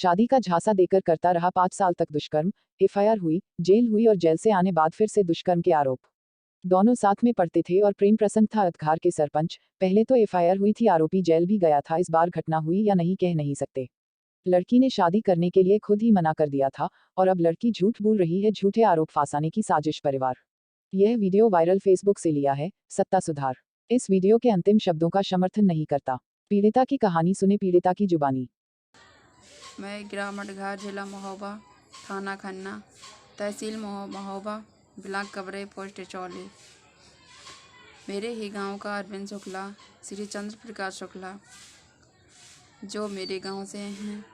शादी का झांसा देकर करता रहा 5 साल तक दुष्कर्म, एफआईआर हुई, जेल हुई और जेल से आने बाद फिर से दुष्कर्म के आरोप। दोनों साथ में पढ़ते थे और प्रेम प्रसंग था अतघार के सरपंच। पहले तो एफआईआर हुई थी, आरोपी जेल भी गया था, इस बार घटना हुई या नहीं कह नहीं सकते। लड़की ने शादी करने के लिए खुद ही मना कर दिया था और अब लड़की झूठ बोल रही है, झूठे आरोप फांसाने की साजिश परिवार। यह वीडियो वायरल फेसबुक से लिया है, सत्ता सुधार इस वीडियो के अंतिम शब्दों का समर्थन नहीं करता। पीड़िता की कहानी सुने, पीड़िता की जुबानी। मैं ग्राम अटघार, जिला महोबा, थाना खन्ना, तहसील महोबा, ब्लॉक कबरे, पोस्ट चौली। मेरे ही गांव का अरविंद शुक्ला, श्री चंद्र प्रकाश शुक्ला, जो मेरे गांव से हैं।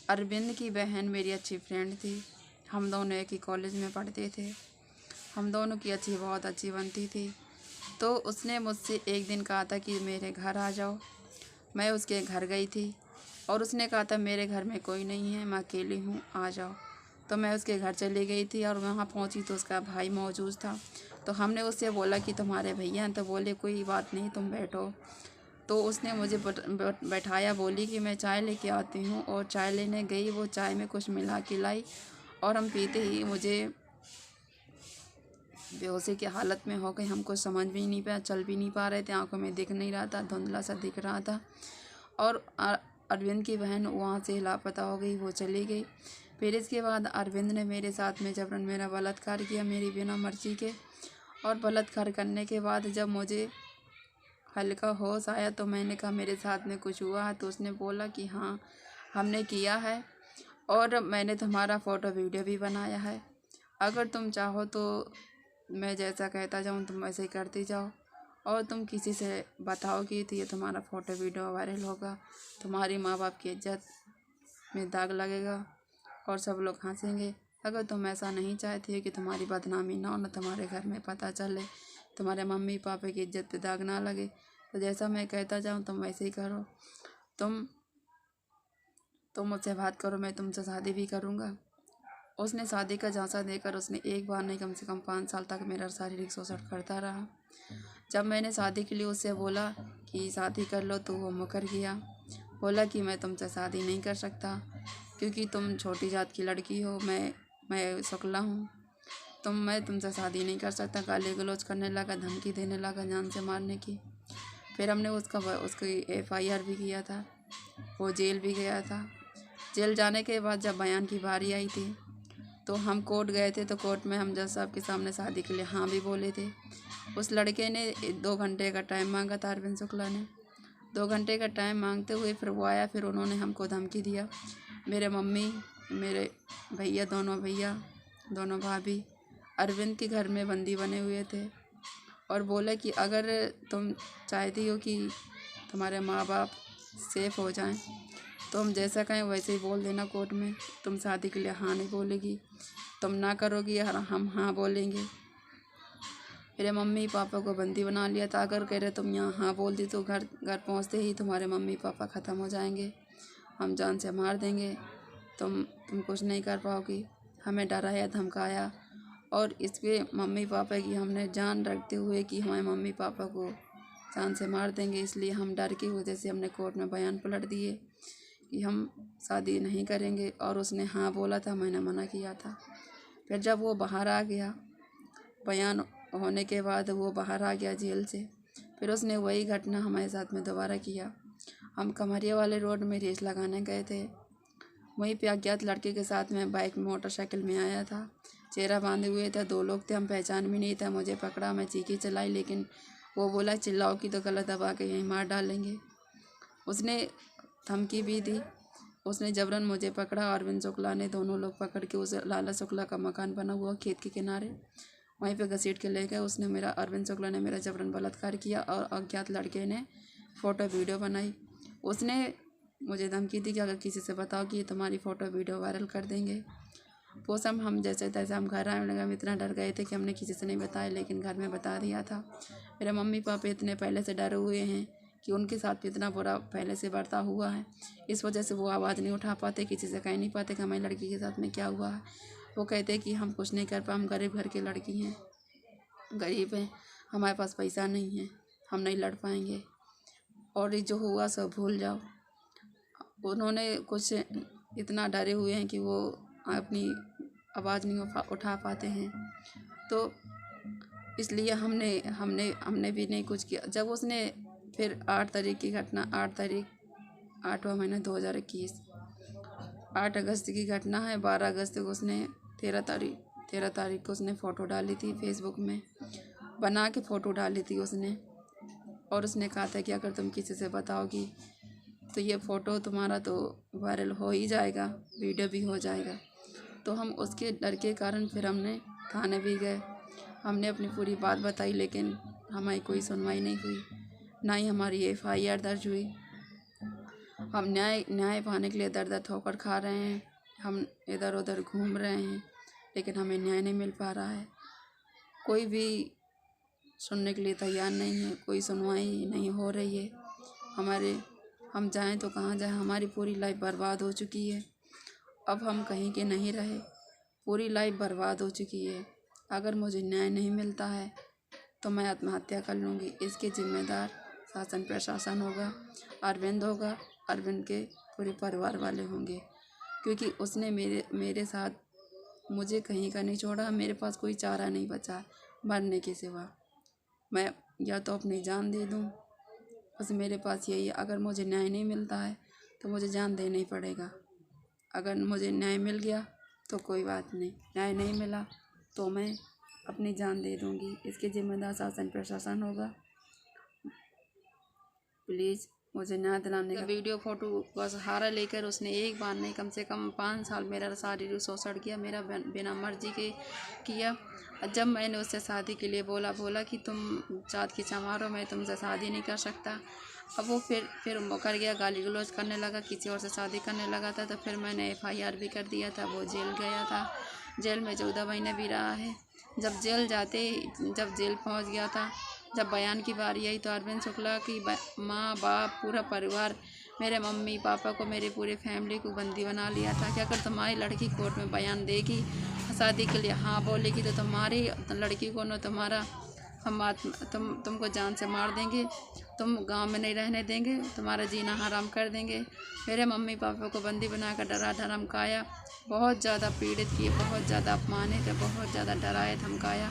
अरविंद की बहन मेरी अच्छी फ्रेंड थी। हम दोनों एक ही कॉलेज में पढ़ते थे। हम दोनों की बहुत अच्छी बनती थी। तो उसने मुझसे एक दिन कहा था कि मेरे घर आ जाओ। मैं उसके घर गई थी और उसने कहा था मेरे घर में कोई नहीं है, मैं अकेली हूँ, आ जाओ। तो मैं उसके घर चली गई थी और वहाँ पहुँची तो उसका भाई मौजूद था। तो हमने उससे बोला कि तुम्हारे भैया हैं, तो बोले कोई बात नहीं, तुम बैठो। तो उसने मुझे बैठाया, बोली कि मैं चाय लेके आती हूँ, और चाय लेने गई। वो चाय में कुछ मिला के लाई और हम पीते ही मुझे बेहोशी की हालत में हो गई। हमको समझ भी नहीं पाया, चल भी नहीं पा रहे थे, आंखों में दिख नहीं रहा था, धुंधला सा दिख रहा था। और अरविंद की बहन वहाँ से लापता हो गई, वो चली गई। फिर इसके बाद अरविंद ने मेरे साथ में जबरन मेरा बलात्कार किया, मेरी बिना मर्जी के। और बलात्कार करने के बाद जब मुझे हल्का होश आया तो मैंने कहा मेरे साथ में कुछ हुआ है। तो उसने बोला कि हाँ, हमने किया है और मैंने तुम्हारा फ़ोटो वीडियो भी बनाया है। अगर तुम चाहो तो मैं जैसा कहता जाऊँ तुम वैसे ही करती जाओ, और तुम किसी से बताओ कि तो ये तुम्हारा फ़ोटो वीडियो वायरल होगा, तुम्हारी माँ बाप की इज्जत में दाग लगेगा और सब लोग हंसेंगे। अगर तुम ऐसा नहीं चाहती हो कि तुम्हारी बदनामी ना हो, ना तुम्हारे घर में पता चले, तुम्हारे मम्मी पापा की इज्जत पे दाग ना लगे, तो जैसा मैं कहता जाऊँ तुम वैसे ही करो। तुम मुझसे बात करो, मैं तुमसे शादी भी करूँगा। उसने शादी का झांसा देकर उसने एक बार नहीं, कम से कम 5 साल तक मेरा शारीरिक शोषण करता रहा। जब मैंने शादी के लिए उससे बोला कि शादी कर लो तो वो मुकर गया। बोला कि मैं तुमसे शादी नहीं कर सकता क्योंकि तुम छोटी जात की लड़की हो, मैं शुक्ला हूँ, मैं तुमसे शादी नहीं कर सकता। गाली गलौज करने लगा, धमकी देने लगा जान से मारने की। फिर हमने उसकी एफआईआर भी किया था, वो जेल भी गया था। जेल जाने के बाद जब बयान की बारी आई थी तो हम कोर्ट गए थे। तो कोर्ट में हम जज साहब के सामने शादी के लिए हाँ भी बोले थे। उस लड़के ने 2 घंटे का टाइम मांगा था, अरविंद शुक्ला ने। 2 घंटे का टाइम मांगते हुए फिर वो आया, फिर उन्होंने हमको धमकी दिया। मेरे मम्मी, मेरे भैया, दोनों भाभी अरविंद के घर में बंदी बने हुए थे और बोला कि अगर तुम चाहती हो कि तुम्हारे माँ बाप सेफ हो जाएं तो हम जैसा कहें वैसे ही बोल देना कोर्ट में। तुम शादी के लिए हाँ नहीं बोलेगी, तुम ना करोगी, हम हाँ बोलेंगे। मेरे मम्मी पापा को बंदी बना लिया था। अगर कह रहे तुम यहाँ हाँ बोल दी तो घर पहुँचते ही तुम्हारे मम्मी पापा ख़त्म हो जाएंगे, हम जान से मार देंगे, तुम कुछ नहीं कर पाओगी। हमें डराया, धमकाया। और इसके मम्मी पापा की हमने जान रखते हुए कि हमारे मम्मी पापा को जान से मार देंगे, इसलिए हम डर की वजह से हमने कोर्ट में बयान पलट दिए कि हम शादी नहीं करेंगे। और उसने हाँ बोला था, मैंने मना किया था। फिर जब वो बाहर आ गया, बयान होने के बाद वो बाहर आ गया जेल से, फिर उसने वही घटना हमारे साथ में दोबारा किया। हम कमरिया वाले रोड में रेस लगाने गए थे। वहीं पे अज्ञात लड़के के साथ में बाइक मोटरसाइकिल में आया था, चेहरा बांधे हुए थे, 2 लोग थे, हम पहचान भी नहीं था। मुझे पकड़ा, मैं चीखी चलाई, लेकिन वो बोला चिल्लाओगी तो गला दबा के यहीं मार डालेंगे। उसने धमकी भी दी। उसने जबरन मुझे पकड़ा। अरविंद शुक्ला ने, दोनों लोग पकड़ के उस लाला शुक्ला का मकान बना हुआ खेत के किनारे, वहीं पे घसीट के ले गए। अरविंद शुक्ला ने मेरा जबरन बलात्कार किया और अज्ञात लड़के ने फ़ोटो वीडियो बनाई। उसने मुझे धमकी दी कि अगर किसी से बताओ कि तुम्हारी फ़ोटो वीडियो वायरल कर देंगे। वो सब हम जैसे तैसे हम घर आने लगे। हम इतना डर गए थे कि हमने किसी से नहीं बताया, लेकिन घर में बता दिया था। मेरे मम्मी पापा इतने पहले से डरे हुए हैं कि उनके साथ इतना बुरा पहले से बर्ताव हुआ है, इस वजह से वो आवाज़ नहीं उठा पाते, किसी से कह नहीं पाते कि हमारी लड़की के साथ में क्या हुआ है। वो कहते कि हम कुछ नहीं कर पाए, हम गरीब घर की लड़की हैं, गरीब हैं, हमारे पास पैसा नहीं है, हम नहीं लड़ पाएंगे, और ये जो हुआ सब भूल जाओ। उन्होंने कुछ इतना डरे हुए हैं कि वो अपनी आवाज़ नहीं उठा पाते हैं। तो इसलिए हमने हमने हमने भी नहीं कुछ किया। जब उसने फिर 8 तारीख की घटना, 8 तारीख 8वां महीना 2021, 8 अगस्त की घटना है। 12 अगस्त को उसने 13 तारीख को उसने फ़ोटो डाली थी फेसबुक में, बना के फ़ोटो डाली थी उसने। और उसने कहा था कि अगर तुम किसी से बताओगी तो ये फ़ोटो तुम्हारा तो वायरल हो ही जाएगा, वीडियो भी हो जाएगा। तो हम उसके डर के कारण फिर हमने थाने भी गए, हमने अपनी पूरी बात बताई, लेकिन हमारी कोई सुनवाई नहीं हुई, ना ही हमारी FIR दर्ज हुई। हम न्याय पाने के लिए दर दर ठोकर खा रहे हैं, हम इधर उधर घूम रहे हैं, लेकिन हमें न्याय नहीं मिल पा रहा है। कोई भी सुनने के लिए तैयार नहीं है, कोई सुनवाई नहीं हो रही है। हम जाएं तो कहाँ जाएं, हमारी पूरी लाइफ बर्बाद हो चुकी है। अब हम कहीं के नहीं रहे, पूरी लाइफ बर्बाद हो चुकी है। अगर मुझे न्याय नहीं मिलता है तो मैं आत्महत्या कर लूँगी। इसके जिम्मेदार शासन प्रशासन होगा, अरविंद होगा, अरविंद के पूरे परिवार वाले होंगे, क्योंकि उसने मेरे साथ मुझे कहीं का नहीं छोड़ा। मेरे पास कोई चारा नहीं बचा मरने के सिवा। मैं या तो अपनी जान दे दूँ, बस मेरे पास यही है। अगर मुझे न्याय नहीं मिलता है तो मुझे जान देना ही पड़ेगा। अगर मुझे न्याय मिल गया तो कोई बात नहीं, न्याय नहीं मिला तो मैं अपनी जान दे दूँगी। इसके जिम्मेदार शासन प्रशासन होगा। प्लीज़ मुझे न्याय दिलाने का। वीडियो फ़ोटो का सहारा लेकर उसने एक बार नहीं, कम से कम 5 साल मेरा शारीरिक शोषण किया, मेरा बिना मर्जी के किया। जब मैंने उससे शादी के लिए बोला कि तुम चाँद खींचा मारो, मैं तुमसे शादी नहीं कर सकता। अब वो फिर मुकर गया, गाली गलौज करने लगा, किसी और से शादी करने लगा था। तो फिर मैंने FIR भी कर दिया था। वो जेल गया था, जेल में 14 महीने भी रहा है। जब जेल पहुंच गया था, जब बयान की बारी आई तो अरविंद शुक्ला की माँ बाप पूरा परिवार, मेरे मम्मी पापा को, मेरे पूरे फैमिली को बंदी बना लिया था कि अगर तुम्हारी लड़की कोर्ट में बयान देगी, शादी के लिए हाँ बोलेगी, तो तुम्हारी लड़की को न तुम्हारा तुमको जान से मार देंगे, तुम गांव में नहीं रहने देंगे, तुम्हारा जीना हराम कर देंगे। मेरे मम्मी पापा को बंदी बनाकर डरा धमकाया, बहुत ज़्यादा पीड़ित किए, बहुत ज़्यादा अपमानित, बहुत ज़्यादा डराया धमकाया।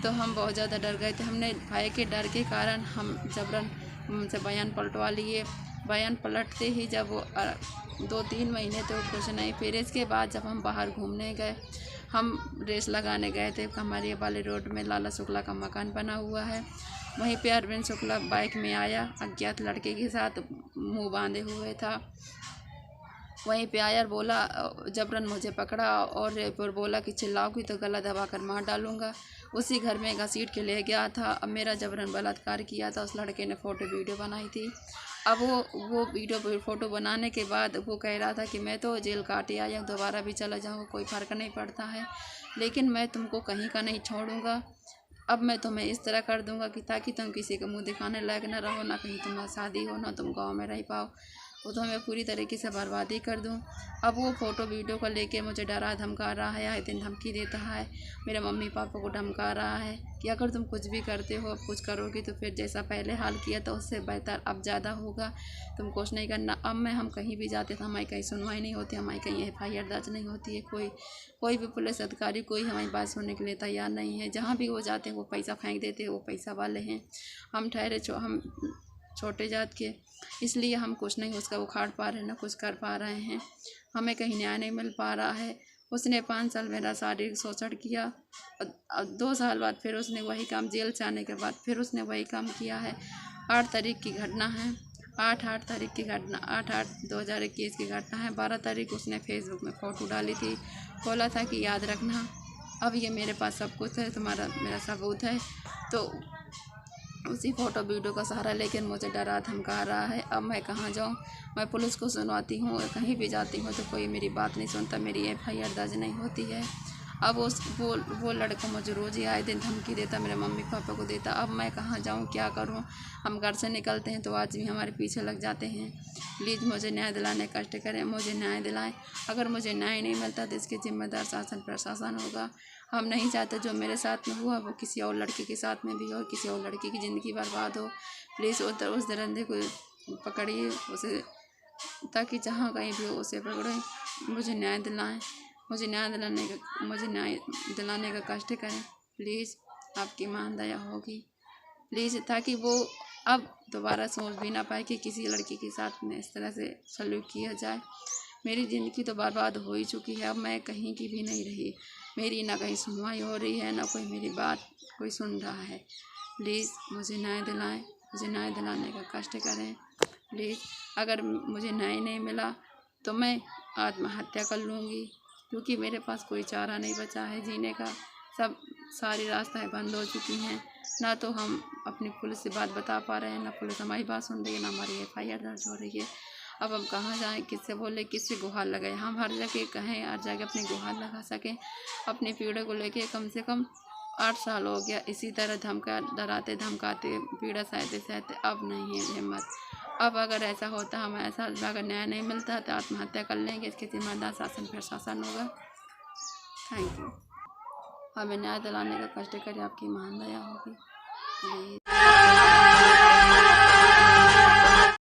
तो हम बहुत ज़्यादा डर गए थे। हमने भाई के डर के कारण हम जबरन उनसे बयान पलटवा लिए। बयान पलटते ही जब वो 2-3 महीने तो कुछ नहीं, फिर इसके बाद जब हम बाहर घूमने गए, हम रेस लगाने गए थे, हमारे वाले रोड में लाला शुक्ला का मकान बना हुआ है, वहीं पे अरविंद शुक्ला बाइक में आया, अज्ञात लड़के के साथ, मुंह बांधे हुए था। वहीं पे आया और बोला, जबरन मुझे पकड़ा और फिर बोला कि चिल्लाओगी तो गला दबा कर मार डालूंगा। उसी घर में घसीट के ले गया था। अब मेरा जबरन बलात्कार किया था। उस लड़के ने फ़ोटो वीडियो बनाई थी। अब वो वीडियो फ़ोटो बनाने के बाद वो कह रहा था कि मैं तो जेल काटे आया, दोबारा भी चला जाऊँगा, कोई फ़र्क नहीं पड़ता है, लेकिन मैं तुमको कहीं का नहीं छोड़ूंगा। अब मैं तुम्हें इस तरह कर दूंगा कि ताकि तुम किसी का मुंह दिखाने लायक न रहो, ना कहीं तुम्हारी शादी हो, ना तुम गाँव में रह पाओ, वो तो मैं पूरी तरीके से बर्बादी कर दूं। अब वो फ़ोटो वीडियो को लेके मुझे डरा धमका रहा है, आए दिन धमकी देता है, मेरे मम्मी पापा को धमका रहा है कि अगर तुम कुछ भी करते हो, अब कुछ करोगी तो फिर जैसा पहले हाल किया तो उससे बेहतर अब ज़्यादा होगा, तुम कुछ नहीं करना। अब हम कहीं भी जाते थे, हमारी कहीं सुनवाई नहीं होती, हमारी कहीं FIR दर्ज नहीं होती है। कोई भी पुलिस अधिकारी कोई हमारी बात सुनने के लिए तैयार नहीं है। जहाँ भी वो जाते हैं वो पैसा फेंक देते हैं, वो पैसा वाले हैं। हम हम छोटे जात के, इसलिए हम कुछ नहीं उसका उखाड़ पा रहे, ना कुछ कर पा रहे हैं। हमें कहीं न्याय नहीं मिल पा रहा है। उसने 5 साल मेरा शारीरिक शोषण किया, 2 साल बाद फिर उसने वही काम, जेल से आने के बाद फिर उसने वही काम किया है। 8 तारीख की घटना है, 8 तारीख की घटना, 8/8/2021 की घटना है। 12 तारीख उसने फेसबुक में फ़ोटो डाली थी, बोला था कि याद रखना, अब ये मेरे पास सब कुछ है, तुम्हारा मेरा सबूत है। तो उसी फ़ोटो वीडियो का सहारा लेकर मुझे डरा धमका रहा है। अब मैं कहाँ जाऊँ? मैं पुलिस को सुनवाती हूँ, कहीं भी जाती हूँ तो कोई मेरी बात नहीं सुनता, मेरी FIR दर्ज नहीं होती है। अब वो लड़का मुझे रोज़ ही आए दिन धमकी देता, मेरे मम्मी पापा को देता। अब मैं कहाँ जाऊँ, क्या करूँ? हम घर से निकलते हैं तो आज भी हमारे पीछे लग जाते हैं। प्लीज़ मुझे न्याय दिलाने का कष्ट करें, मुझे न्याय दिलाएं। अगर मुझे न्याय नहीं मिलता तो इसके जिम्मेदार शासन प्रशासन होगा। हम नहीं चाहते जो मेरे साथ में हुआ वो किसी और लड़के के साथ में भी हो, किसी और लड़की की ज़िंदगी बर्बाद हो। प्लीज़ उस दरिंदे को पकड़िए, उसे, ताकि जहाँ कहीं भी हो उसे पकड़ें। मुझे न्याय दिलाएं, मुझे न्याय दिलाने का कष्ट करें प्लीज़, आपकी मान दया होगी प्लीज़, ताकि वो अब दोबारा सोच भी ना पाए कि किसी लड़की के साथ में इस तरह से सलूक किया जाए। मेरी ज़िंदगी तो बर्बाद हो ही चुकी है, अब मैं कहीं की भी नहीं रही, मेरी ना कहीं सुनवाई हो रही है, ना कोई मेरी बात कोई सुन रहा है। प्लीज़ मुझे न्याय दिलाएं, मुझे न्याय दिलाने का कष्ट करें प्लीज़। अगर मुझे न्याय नहीं मिला तो मैं आत्महत्या कर लूँगी, क्योंकि मेरे पास कोई चारा नहीं बचा है जीने का, सब सारी रास्ताएं बंद हो चुकी हैं। ना तो हम अपनी पुलिस से बात बता पा रहे हैं, ना पुलिस हमारी बात सुन रही है, ना हमारी FIR दर्ज हो रही है। अब हम कहाँ जाएं, किससे बोले, किससे गुहार लगाएं? हम हर जगह कहें, हर जगह अपनी गुहार लगा सकें। अपनी पीड़ा को लेके कम से कम 8 साल हो गया इसी तरह डराते धमकाते पीड़ा सहते अब नहीं है हिम्मत। अब अगर ऐसा होता, हमें ऐसा अगर न्याय नहीं मिलता तो आत्महत्या कर लेंगे, इसके जिम्मेदार शासन प्रशासन होगा। Thank you. हमें न्याय दिलाने का कष्ट करें, आपकी महान दया होगी प्लीज।